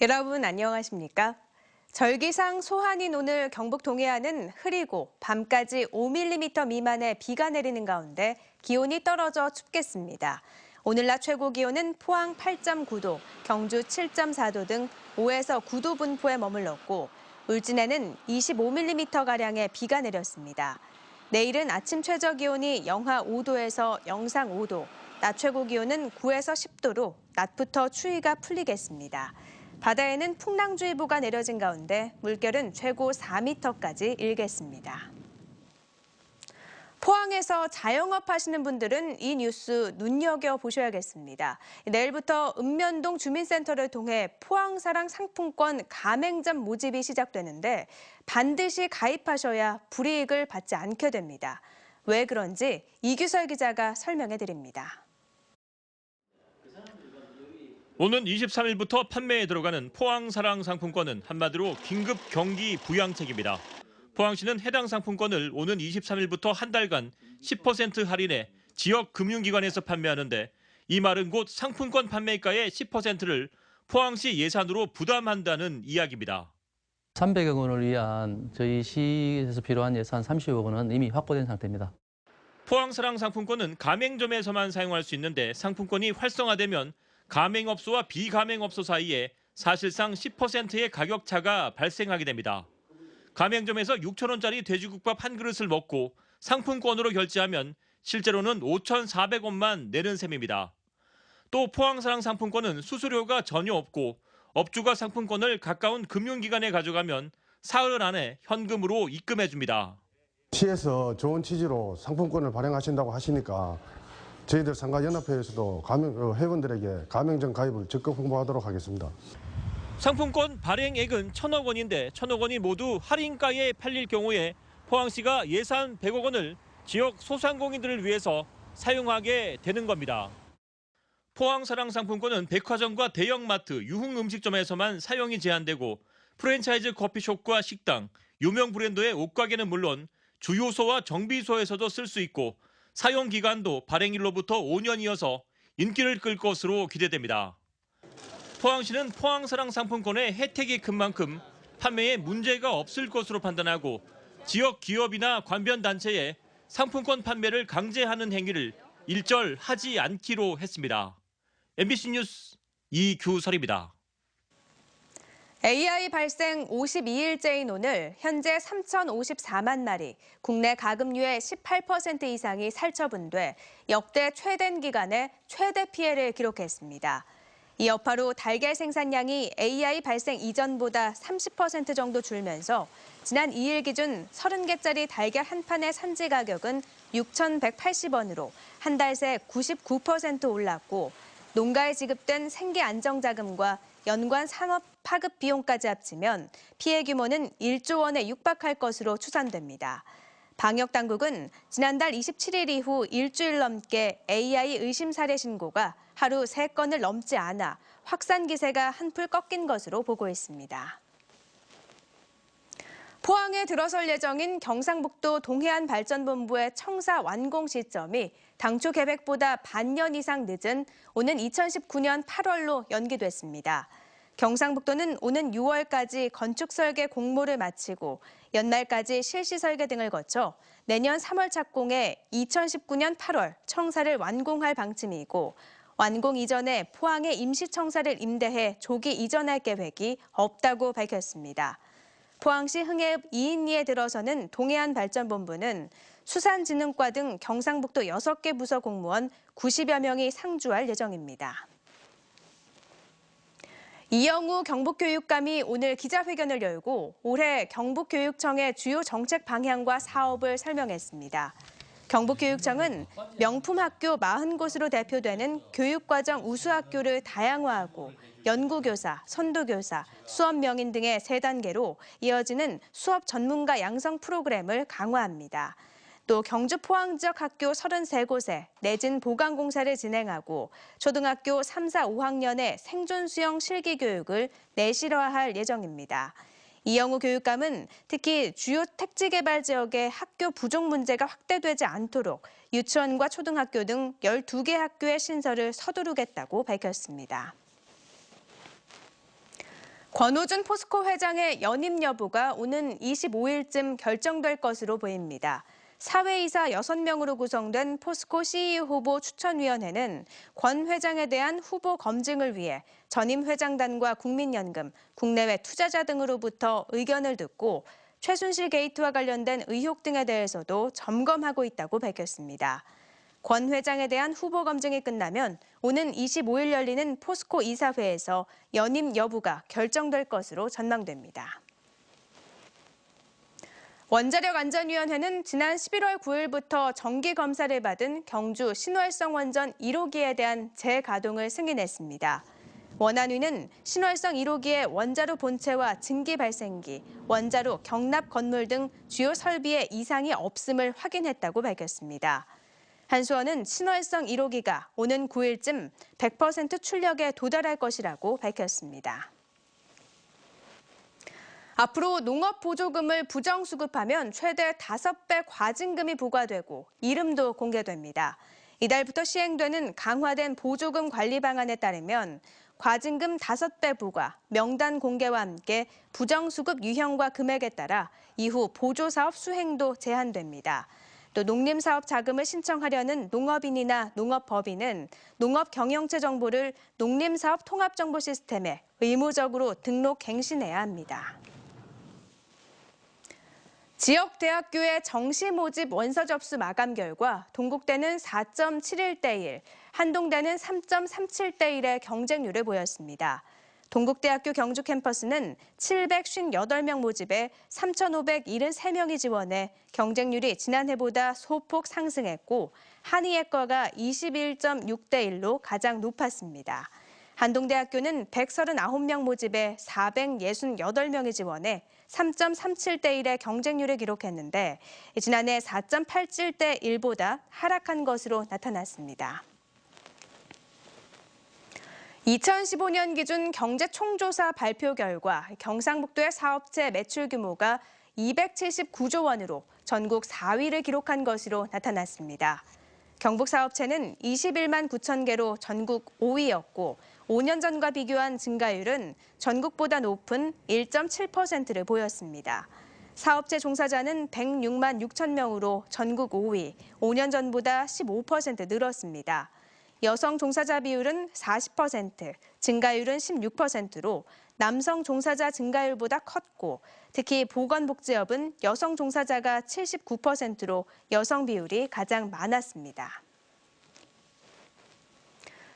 여러분 안녕하십니까? 절기상 소한인 오늘 경북 동해안은 흐리고 밤까지 5mm 미만의 비가 내리는 가운데 기온이 떨어져 춥겠습니다. 오늘 낮 최고 기온은 포항 8.9도, 경주 7.4도 등 5에서 9도 분포에 머물렀고 울진에는 25mm가량의 비가 내렸습니다. 내일은 아침 최저 기온이 영하 5도에서 영상 5도, 낮 최고 기온은 9에서 10도로 낮부터 추위가 풀리겠습니다. 바다에는 풍랑주의보가 내려진 가운데 물결은 최고 4m까지 일겠습니다. 포항에서 자영업 하시는 분들은 이 뉴스 눈여겨보셔야겠습니다. 내일부터 읍면동 주민센터를 통해 포항사랑 상품권 가맹점 모집이 시작되는데 반드시 가입하셔야 불이익을 받지 않게 됩니다. 왜 그런지 이규설 기자가 설명해드립니다. 오는 23일부터 판매에 들어가는 포항사랑 상품권은 한마디로 긴급 경기 부양책입니다. 포항시는 해당 상품권을 오는 23일부터 한 달간 10% 할인해 지역 금융기관에서 판매하는데 이 말은 곧 상품권 판매가의 10%를 포항시 예산으로 부담한다는 이야기입니다. 300억 원을 위한 저희 시에서 필요한 예산 30억 원은 이미 확보된 상태입니다. 포항사랑 상품권은 가맹점에서만 사용할 수 있는데 상품권이 활성화되면 가맹업소와 비가맹업소 사이에 사실상 10%의 가격 차가 발생하게 됩니다. 가맹점에서 6,000원짜리 돼지국밥 한 그릇을 먹고 상품권으로 결제하면 실제로는 5,400원만 내는 셈입니다. 또 포항사랑 상품권은 수수료가 전혀 없고 업주가 상품권을 가까운 금융기관에 가져가면 사흘 안에 현금으로 입금해줍니다. 시에서 좋은 취지로 상품권을 발행하신다고 하시니까 저희들 상가연합회에서도 회원들에게 가맹점 가입을 적극 홍보하도록 하겠습니다. 상품권 발행액은 1,000억 원인데 1,000억 원이 모두 할인가에 팔릴 경우에 포항시가 예산 100억 원을 지역 소상공인들을 위해서 사용하게 되는 겁니다. 포항사랑 상품권은 백화점과 대형마트, 유흥음식점에서만 사용이 제한되고 프랜차이즈 커피숍과 식당, 유명 브랜드의 옷가게는 물론 주유소와 정비소에서도 쓸 수 있고 사용 기간도 발행일로부터 5년이어서 인기를 끌 것으로 기대됩니다. 포항시는 포항사랑 상품권의 혜택이 큰 만큼 판매에 문제가 없을 것으로 판단하고 지역 기업이나 관변단체에 상품권 판매를 강제하는 행위를 일절하지 않기로 했습니다. MBC 뉴스 이규설입니다. AI 발생 52일째인 오늘 현재 3,054만 마리, 국내 가금류의 18% 이상이 살처분돼 역대 최대 기간에 최대 피해를 기록했습니다. 이 여파로 달걀 생산량이 AI 발생 이전보다 30% 정도 줄면서 지난 2일 기준 30개짜리 달걀 한 판의 산지 가격은 6,180원으로 한 달 새 99% 올랐고 농가에 지급된 생계 안정자금과 연관 산업 파급 비용까지 합치면 피해 규모는 1조 원에 육박할 것으로 추산됩니다. 방역당국은 지난달 27일 이후 일주일 넘게 AI 의심 사례 신고가 하루 3건을 넘지 않아 확산 기세가 한풀 꺾인 것으로 보고했습니다. 포항에 들어설 예정인 경상북도 동해안발전본부의 청사 완공 시점이 당초 계획보다 반년 이상 늦은 오는 2019년 8월로 연기됐습니다. 경상북도는 오는 6월까지 건축 설계 공모를 마치고 연말까지 실시 설계 등을 거쳐 내년 3월 착공해 2019년 8월 청사를 완공할 방침이고 완공 이전에 포항에 임시청사를 임대해 조기 이전할 계획이 없다고 밝혔습니다. 포항시 흥해읍 이인리에 들어서는 동해안발전본부는 수산진흥과 등 경상북도 6개 부서 공무원 90여 명이 상주할 예정입니다. 이영우 경북교육감이 오늘 기자회견을 열고 올해 경북교육청의 주요 정책 방향과 사업을 설명했습니다. 경북교육청은 명품학교 40곳으로 대표되는 교육과정 우수학교를 다양화하고 연구교사, 선도교사, 수업명인 등의 3단계로 이어지는 수업 전문가 양성 프로그램을 강화합니다. 또 경주 포항 지역 학교 33곳에 내진 보강 공사를 진행하고 초등학교 3, 4, 5학년의 생존 수영 실기 교육을 내실화할 예정입니다. 이영우 교육감은 특히 주요 택지 개발 지역의 학교 부족 문제가 확대되지 않도록 유치원과 초등학교 등 12개 학교의 신설을 서두르겠다고 밝혔습니다. 권오준 포스코 회장의 연임 여부가 오는 25일쯤 결정될 것으로 보입니다. 사회이사 6명으로 구성된 포스코 CEO 후보 추천위원회는 권 회장에 대한 후보 검증을 위해 전임 회장단과 국민연금, 국내외 투자자 등으로부터 의견을 듣고 최순실 게이트와 관련된 의혹 등에 대해서도 점검하고 있다고 밝혔습니다. 권 회장에 대한 후보 검증이 끝나면 오는 25일 열리는 포스코 이사회에서 연임 여부가 결정될 것으로 전망됩니다. 원자력안전위원회는 지난 11월 9일부터 정기 검사를 받은 경주 신월성 원전 1호기에 대한 재가동을 승인했습니다. 원안위는 신월성 1호기의 원자로 본체와 증기 발생기, 원자로 경납 건물 등 주요 설비에 이상이 없음을 확인했다고 밝혔습니다. 한수원은 신월성 1호기가 오는 9일쯤 100% 출력에 도달할 것이라고 밝혔습니다. 앞으로 농업보조금을 부정수급하면 최대 5배 과징금이 부과되고 이름도 공개됩니다. 이달부터 시행되는 강화된 보조금 관리 방안에 따르면 과징금 5배 부과, 명단 공개와 함께 부정수급 유형과 금액에 따라 이후 보조사업 수행도 제한됩니다. 또 농림사업 자금을 신청하려는 농업인이나 농업법인은 농업경영체 정보를 농림사업 통합정보 시스템에 의무적으로 등록 갱신해야 합니다. 지역 대학교의 정시 모집 원서 접수 마감 결과 동국대는 4.71대 1, 한동대는 3.37대 1의 경쟁률을 보였습니다. 동국대학교 경주 캠퍼스는 758명 모집에 3,573명이 지원해 경쟁률이 지난해보다 소폭 상승했고 한의예과가 21.6대 1로 가장 높았습니다. 한동대학교는 139명 모집에 468명이 지원해 3.37대 1의 경쟁률을 기록했는데 지난해 4.87대 1보다 하락한 것으로 나타났습니다. 2015년 기준 경제총조사 발표 결과 경상북도의 사업체 매출 규모가 279조 원으로 전국 4위를 기록한 것으로 나타났습니다. 경북 사업체는 21만 9천 개로 전국 5위였고 5년 전과 비교한 증가율은 전국보다 높은 1.7%를 보였습니다. 사업체 종사자는 106만 6천 명으로 전국 5위, 5년 전보다 15% 늘었습니다. 여성 종사자 비율은 40%, 증가율은 16%로 남성 종사자 증가율보다 컸고 특히 보건복지업은 여성 종사자가 79%로 여성 비율이 가장 많았습니다.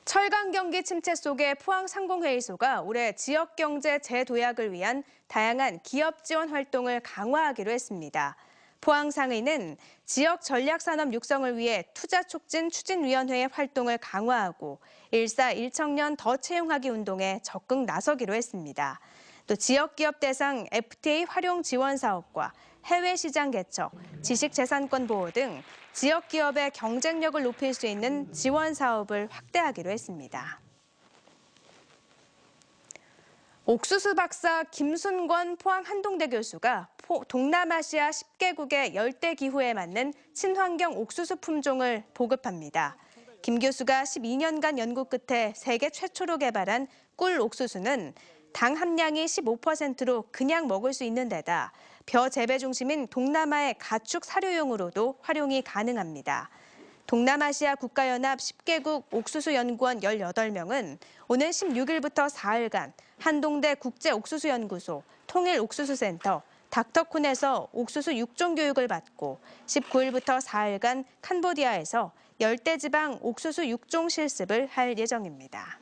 철강 경기 침체 속에 포항상공회의소가 올해 지역경제 재도약을 위한 다양한 기업 지원 활동을 강화하기로 했습니다. 포항상의는 지역 전략산업 육성을 위해 투자촉진추진위원회의 활동을 강화하고 1사 1청년 더 채용하기 운동에 적극 나서기로 했습니다. 또 지역기업 대상 FTA 활용 지원 사업과 해외 시장 개척, 지식재산권 보호 등 지역기업의 경쟁력을 높일 수 있는 지원 사업을 확대하기로 했습니다. 옥수수 박사 김순권 포항 한동대 교수가 동남아시아 10개국의 열대 기후에 맞는 친환경 옥수수 품종을 보급합니다. 김 교수가 12년간 연구 끝에 세계 최초로 개발한 꿀 옥수수는 당 함량이 15%로 그냥 먹을 수 있는 데다 벼 재배 중심인 동남아의 가축 사료용으로도 활용이 가능합니다. 동남아시아 국가연합 10개국 옥수수연구원 18명은 오는 16일부터 4일간 한동대 국제옥수수연구소, 통일옥수수센터, 닥터쿤에서 옥수수 육종 교육을 받고 19일부터 4일간 캄보디아에서 열대지방 옥수수 육종 실습을 할 예정입니다.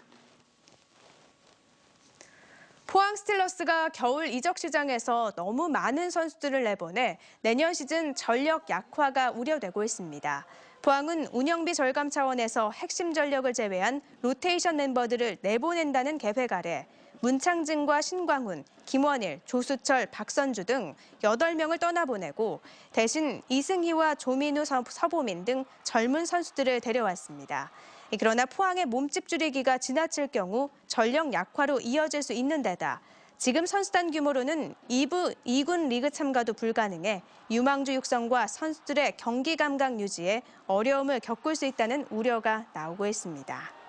포항 스틸러스가 겨울 이적 시장에서 너무 많은 선수들을 내보내 내년 시즌 전력 약화가 우려되고 있습니다. 포항은 운영비 절감 차원에서 핵심 전력을 제외한 로테이션 멤버들을 내보낸다는 계획 아래 문창진과 신광훈, 김원일, 조수철, 박선주 등 8명을 떠나보내고 대신 이승희와 조민우, 서보민 등 젊은 선수들을 데려왔습니다. 그러나 포항의 몸집 줄이기가 지나칠 경우 전력 약화로 이어질 수 있는 데다 지금 선수단 규모로는 2군 리그 참가도 불가능해 유망주 육성과 선수들의 경기 감각 유지에 어려움을 겪을 수 있다는 우려가 나오고 있습니다.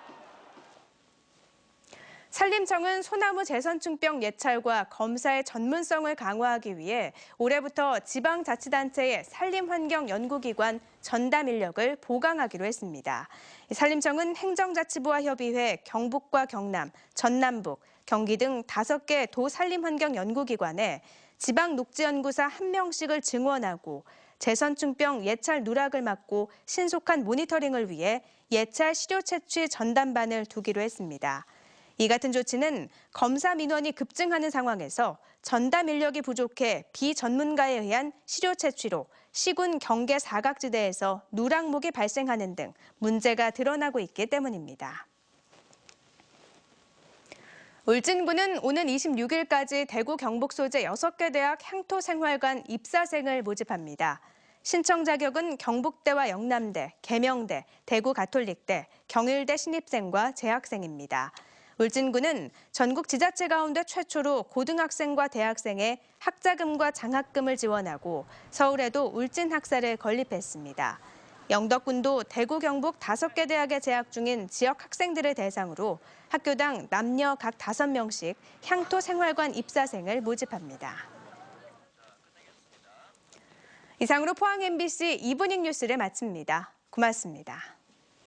산림청은 소나무 재선충병 예찰과 검사의 전문성을 강화하기 위해 올해부터 지방자치단체의 산림환경연구기관 전담 인력을 보강하기로 했습니다. 산림청은 행정자치부와 협의해 경북과 경남, 전남북, 경기 등 5개 도산림환경연구기관에 지방녹지연구사 1명씩을 증원하고 재선충병 예찰 누락을 막고 신속한 모니터링을 위해 예찰 시료 채취 전담반을 두기로 했습니다. 이 같은 조치는 검사 민원이 급증하는 상황에서 전담 인력이 부족해 비전문가에 의한 시료 채취로 시군 경계 사각지대에서 누락목이 발생하는 등 문제가 드러나고 있기 때문입니다. 울진군은 오는 26일까지 대구 경북 소재 6개 대학 향토생활관 입사생을 모집합니다. 신청 자격은 경북대와 영남대, 계명대, 대구 가톨릭대, 경일대 신입생과 재학생입니다. 울진군은 전국 지자체 가운데 최초로 고등학생과 대학생에 학자금과 장학금을 지원하고 서울에도 울진학사를 건립했습니다. 영덕군도 대구, 경북 5개 대학에 재학 중인 지역 학생들을 대상으로 학교당 남녀 각 5명씩 향토생활관 입사생을 모집합니다. 이상으로 포항 MBC 이브닝 뉴스를 마칩니다. 고맙습니다.